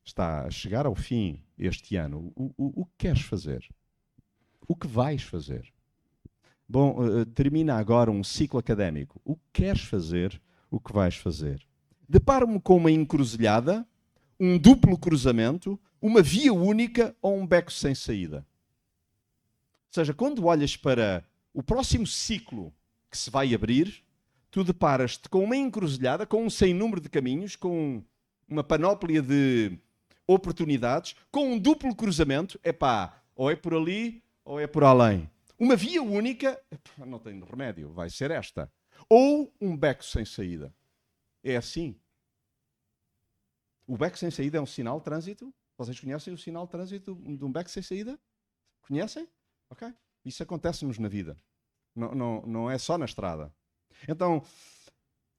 Está a chegar ao fim este ano. O que queres fazer? O que vais fazer? Bom, termina agora um ciclo académico. O que queres fazer? O que vais fazer? Deparo-me com uma encruzilhada, um duplo cruzamento, uma via única ou um beco sem saída. Ou seja, quando olhas para o próximo ciclo que se vai abrir, tu deparas-te com uma encruzilhada, com um sem número de caminhos, com uma panóplia de oportunidades, com um duplo cruzamento. Epá, ou é por ali ou é por além. Uma via única, não tem remédio, vai ser esta. Ou um beco sem saída. É assim. O beco sem saída é um sinal de trânsito? Vocês conhecem o sinal de trânsito de um beco sem saída? Conhecem? Ok. Isso acontece-nos na vida. Não é só na estrada. Então,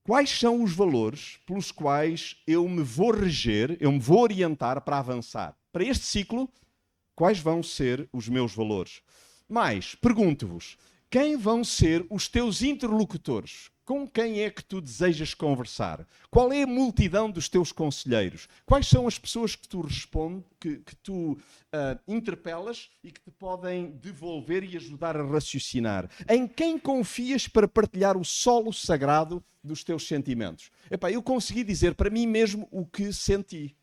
quais são os valores pelos quais eu me vou reger, eu me vou orientar para avançar? Para este ciclo, quais vão ser os meus valores? Mas, pergunto-vos, quem vão ser os teus interlocutores? Com quem é que tu desejas conversar? Qual é a multidão dos teus conselheiros? Quais são as pessoas que tu respondes, que tu interpelas e que te podem devolver e ajudar a raciocinar? Em quem confias para partilhar o solo sagrado dos teus sentimentos? Epá, eu consegui dizer para mim mesmo o que senti,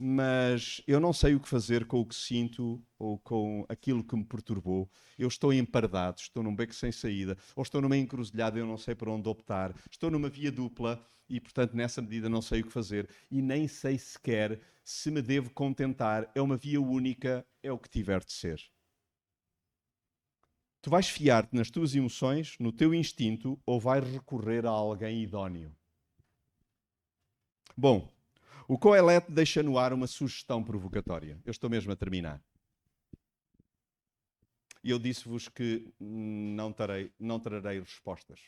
mas eu não sei o que fazer com o que sinto ou com aquilo que me perturbou. Eu estou empardado, estou num beco sem saída, ou estou numa encruzilhada e eu não sei por onde optar. Estou numa via dupla e, portanto, nessa medida não sei o que fazer. E nem sei sequer se me devo contentar. É uma via única, é o que tiver de ser. Tu vais fiar-te nas tuas emoções, no teu instinto, ou vais recorrer a alguém idóneo? Bom, o Coelete deixa no ar uma sugestão provocatória. Eu estou mesmo a terminar. E eu disse-vos que não trarei respostas.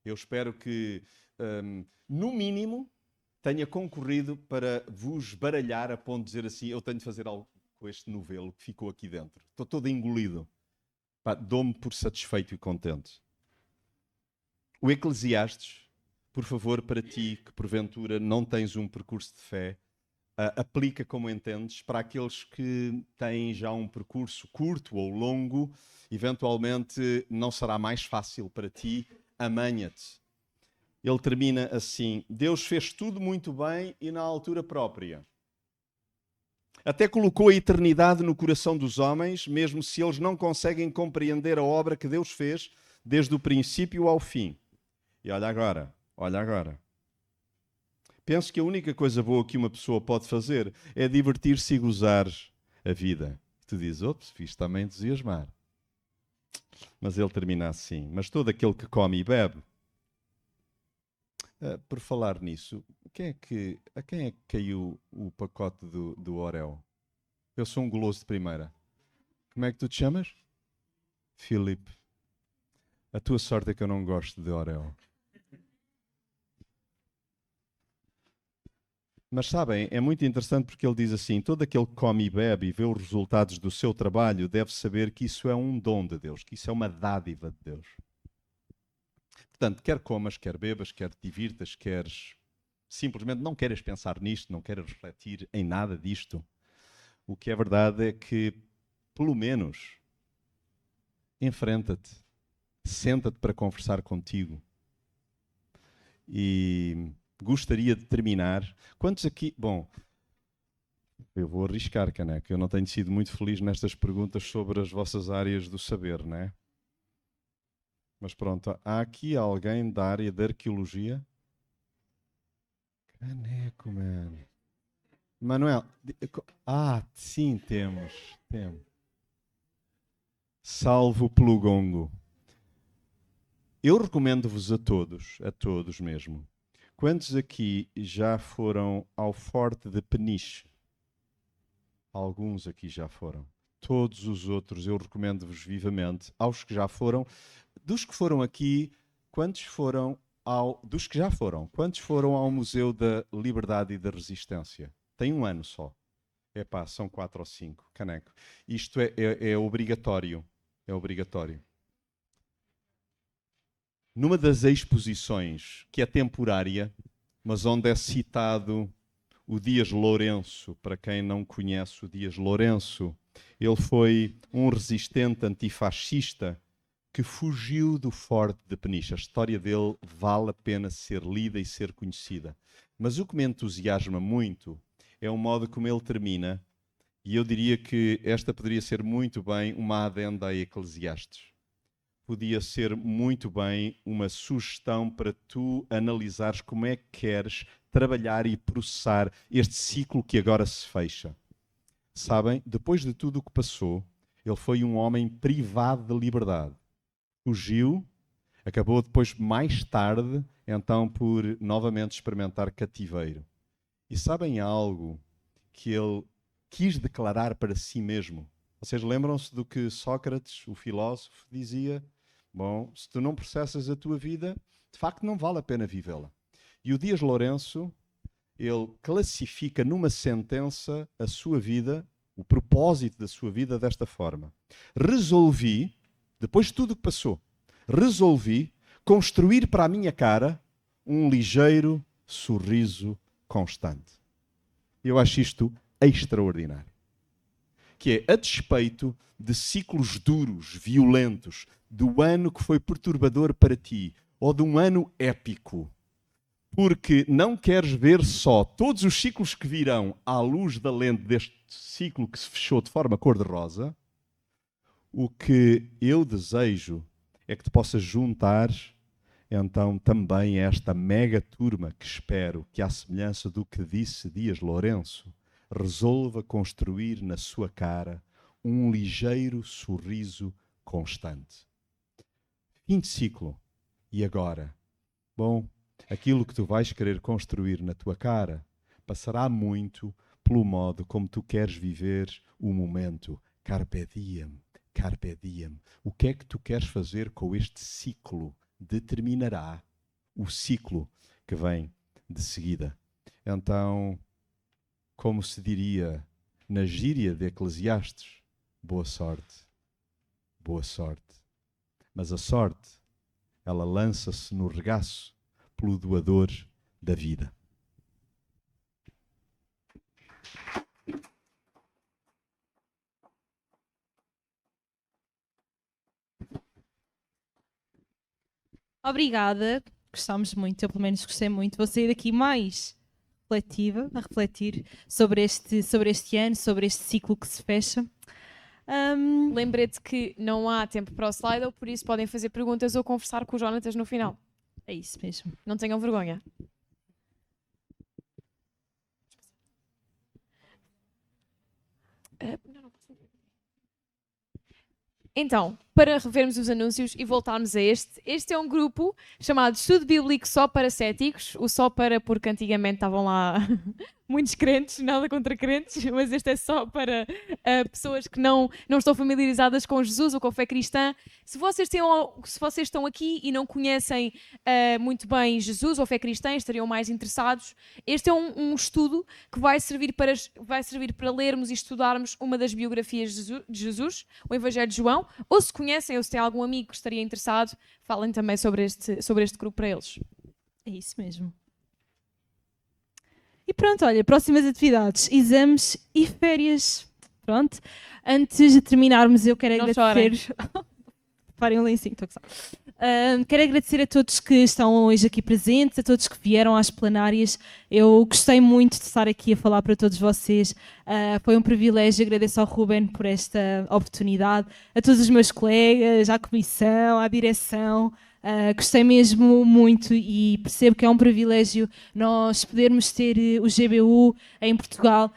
Eu espero que, no mínimo, tenha concorrido para vos baralhar a ponto de dizer assim, eu tenho de fazer algo com este novelo que ficou aqui dentro. Estou todo engolido. Dou-me por satisfeito e contente. O Eclesiastes, por favor, para ti, que porventura não tens um percurso de fé, aplica como entendes. Para aqueles que têm já um percurso curto ou longo, eventualmente não será mais fácil para ti. Amanha-te. Ele termina assim: Deus fez tudo muito bem e na altura própria. Até colocou a eternidade no coração dos homens, mesmo se eles não conseguem compreender a obra que Deus fez desde o princípio ao fim. E olha agora. Penso que a única coisa boa que uma pessoa pode fazer é divertir-se e gozar a vida. Tu dizes, ops, fiz também entusiasmar. Mas ele termina assim: mas todo aquele que come e bebe. Por falar nisso, a quem é que caiu o pacote do Oreo? Eu sou um goloso de primeira. Como é que tu te chamas? Filipe. A tua sorte é que eu não gosto de Oreo. Mas sabem, é muito interessante porque ele diz assim: todo aquele que come e bebe e vê os resultados do seu trabalho deve saber que isso é um dom de Deus, que isso é uma dádiva de Deus. Portanto, quer comas, quer bebas, quer te divirtas, queres simplesmente não queres pensar nisto, não queres refletir em nada disto, o que é verdade é que, pelo menos, enfrenta-te, senta-te para conversar contigo. E gostaria de terminar. Quantos aqui. Bom, eu vou arriscar, Caneca. Eu não tenho sido muito feliz nestas perguntas sobre as vossas áreas do saber, não é? Mas pronto, há aqui alguém da área da arqueologia? Caneco, mano. Manuel. Sim, temos. Salvo pelo gongo. Eu recomendo-vos a todos mesmo. Quantos aqui já foram ao Forte de Peniche? Alguns aqui já foram. Todos os outros eu recomendo-vos vivamente. Aos que já foram, dos que foram aqui, quantos foram dos que já foram, quantos foram ao Museu da Liberdade e da Resistência? Tem um ano só. Epá, são 4 ou 5, caneco. Isto é obrigatório. É obrigatório. Numa das exposições, que é temporária, mas onde é citado o Dias Lourenço, para quem não conhece o Dias Lourenço, ele foi um resistente antifascista que fugiu do Forte de Peniche. A história dele vale a pena ser lida e ser conhecida. Mas o que me entusiasma muito é o modo como ele termina, e eu diria que esta poderia ser muito bem uma adenda a Eclesiastes. Podia ser muito bem uma sugestão para tu analisares como é que queres trabalhar e processar este ciclo que agora se fecha. Sabem, depois de tudo o que passou, ele foi um homem privado de liberdade. Fugiu, acabou depois, mais tarde, então por novamente experimentar cativeiro. E sabem algo que ele quis declarar para si mesmo? Vocês lembram-se do que Sócrates, o filósofo, dizia? Bom, se tu não processas a tua vida, de facto não vale a pena vivê-la. E o Dias Lourenço, ele classifica numa sentença a sua vida, o propósito da sua vida desta forma. Resolvi, depois de tudo o que passou, resolvi construir para a minha cara um ligeiro sorriso constante. Eu acho isto extraordinário. Que é, a despeito de ciclos duros, violentos, do ano que foi perturbador para ti, ou de um ano épico, porque não queres ver só todos os ciclos que virão à luz da lente deste ciclo que se fechou de forma cor-de-rosa, o que eu desejo é que te possas juntar então também esta mega turma que espero que, à semelhança do que disse Dias Lourenço, resolva construir na sua cara um ligeiro sorriso constante. Fim de ciclo. E agora? Bom, aquilo que tu vais querer construir na tua cara passará muito pelo modo como tu queres viver o momento. Carpe diem, carpe diem. O que é que tu queres fazer com este ciclo? Determinará o ciclo que vem de seguida. Então, como se diria na gíria de Eclesiastes, boa sorte, boa sorte. Mas a sorte, ela lança-se no regaço pelo doador da vida.
Obrigada, gostámos muito, eu pelo menos gostei muito. Vou sair daqui mais refletiva, a refletir sobre este ano, sobre este ciclo que se fecha.
Lembrete que não há tempo para o Slido, por isso podem fazer perguntas ou conversar com o Jonatas no final.
É isso mesmo.
Não tenham vergonha. Então, para revermos os anúncios e voltarmos a este. Este é um grupo chamado Estudo Bíblico só para céticos. O só para porque antigamente estavam lá muitos crentes, nada contra crentes, mas este é só para pessoas que não estão familiarizadas com Jesus ou com a fé cristã. Se vocês estão aqui e não conhecem muito bem Jesus ou a fé cristã, estariam mais interessados, este é um estudo que vai servir para lermos e estudarmos uma das biografias de Jesus, o Evangelho de João, ou se conhecem ou se têm algum amigo que estaria interessado, falem também sobre este grupo para eles.
É isso mesmo. E pronto, olha, próximas atividades, exames e férias. Pronto. Antes de terminarmos, eu quero agradecer... Parem o lencinho, estou a gostar. Quero agradecer a todos que estão hoje aqui presentes, a todos que vieram às plenárias. Eu gostei muito de estar aqui a falar para todos vocês. Foi um privilégio, agradeço ao Ruben por esta oportunidade, a todos os meus colegas, à comissão, à direção. Gostei mesmo muito e percebo que é um privilégio nós podermos ter o GBU em Portugal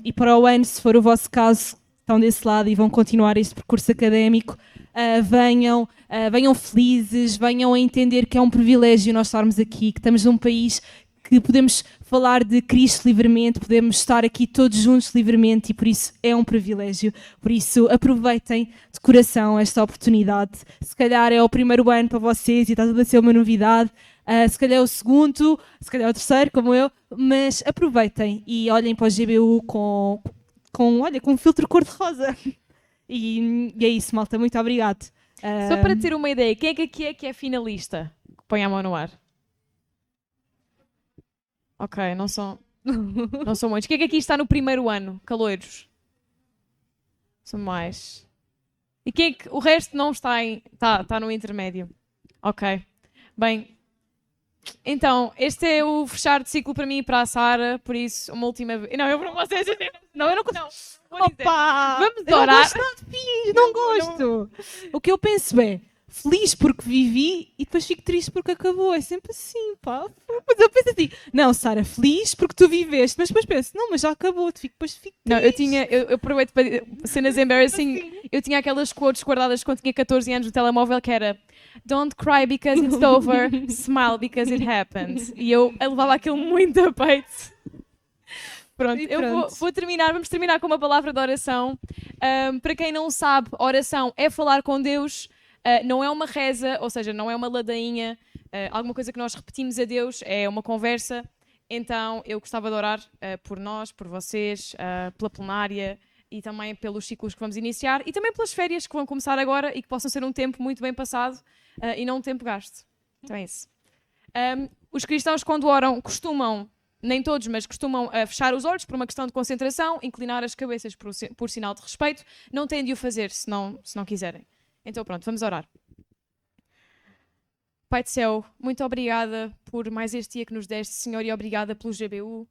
e para o ano, se for o vosso caso, estão desse lado e vão continuar este percurso académico, venham felizes, venham a entender que é um privilégio nós estarmos aqui, que estamos num país que podemos falar de Cristo livremente, podemos estar aqui todos juntos livremente e por isso é um privilégio. Por isso aproveitem de coração esta oportunidade. Se calhar é o primeiro ano para vocês e está tudo a ser uma novidade, se calhar é o segundo, se calhar é o terceiro, como eu, mas aproveitem e olhem para o GBU com um filtro cor-de-rosa. E é isso, malta, muito obrigado.
Só para ter uma ideia, quem é que é finalista? Põe a mão no ar. Ok, não são muitos. Quem é que aqui está no primeiro ano? Caloiros? São mais. E quem é que o resto não está está no intermédio? Ok. Bem, então, este é o fechar de ciclo para mim e para a Sara, por isso, uma última vez. Não, eu para vocês. Não, eu não consigo.
Opa!
Vamos orar.
Não gosto. O que eu penso é feliz porque vivi e depois fico triste porque acabou. É sempre assim, pá. Mas eu penso assim, não, Sara, feliz porque tu viveste, mas depois penso, não, mas já acabou, depois fico triste.
Não, eu aproveito para cenas embarrassing. Assim. Eu tinha aquelas quotes guardadas quando tinha 14 anos no telemóvel que era Don't cry because it's over, smile because it happened. E eu levava aquilo muito a peito. Pronto, vamos terminar com uma palavra de oração. Para quem não sabe, oração é falar com Deus, não é uma reza, ou seja, não é uma ladainha, alguma coisa que nós repetimos a Deus, é uma conversa. Então eu gostava de orar por nós, por vocês, pela plenária e também pelos ciclos que vamos iniciar e também pelas férias que vão começar agora e que possam ser um tempo muito bem passado e não um tempo gasto. Então é isso. Os cristãos, quando oram, costumam, nem todos, mas costumam fechar os olhos por uma questão de concentração, inclinar as cabeças por sinal de respeito. Não têm de o fazer se não quiserem. Então pronto, vamos orar. Pai do céu, muito obrigada por mais este dia que nos deste, Senhor, e obrigada pelo GBU.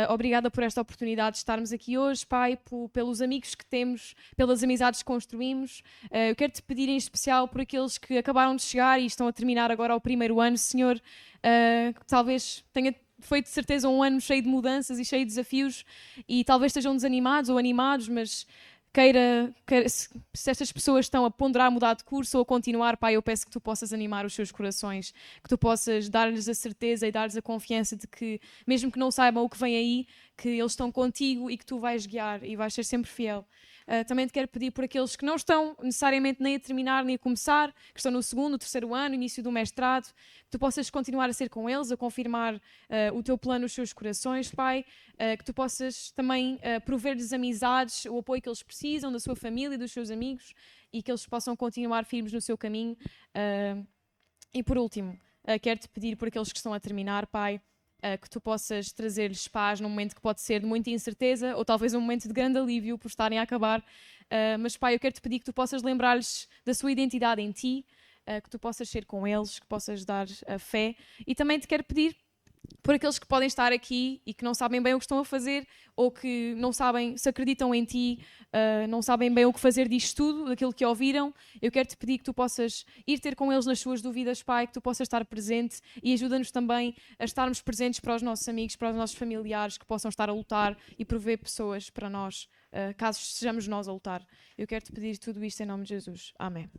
Obrigada por esta oportunidade de estarmos aqui hoje, Pai, pelos amigos que temos, pelas amizades que construímos. Eu quero-te pedir em especial por aqueles que acabaram de chegar e estão a terminar agora o primeiro ano, Senhor, que talvez tenha feito de certeza um ano cheio de mudanças e cheio de desafios e talvez estejam desanimados ou animados, mas se estas pessoas estão a ponderar mudar de curso ou a continuar, Pai, eu peço que tu possas animar os seus corações, que tu possas dar-lhes a certeza e dar-lhes a confiança de que, mesmo que não saibam o que vem aí, que eles estão contigo e que tu vais guiar e vais ser sempre fiel. Também te quero pedir por aqueles que não estão necessariamente nem a terminar nem a começar, que estão no segundo, terceiro ano, início do mestrado, que tu possas continuar a ser com eles, a confirmar o teu plano nos seus corações, Pai, que tu possas também prover-lhes amizades, o apoio que eles precisam, da sua família e dos seus amigos, e que eles possam continuar firmes no seu caminho. E por último, quero-te pedir por aqueles que estão a terminar, Pai, que tu possas trazer-lhes paz num momento que pode ser de muita incerteza ou talvez um momento de grande alívio por estarem a acabar. Mas, Pai, eu quero-te pedir que tu possas lembrar-lhes da sua identidade em ti, que tu possas ser com eles, que possas dar a fé. E também te quero pedir por aqueles que podem estar aqui e que não sabem bem o que estão a fazer, ou que não sabem se acreditam em ti, não sabem bem o que fazer disto tudo, daquilo que ouviram. Eu quero te pedir que tu possas ir ter com eles nas suas dúvidas, Pai, que tu possas estar presente, e ajuda-nos também a estarmos presentes para os nossos amigos, para os nossos familiares que possam estar a lutar, e prover pessoas para nós, caso sejamos nós a lutar. Eu quero te pedir tudo isto em nome de Jesus. Amém.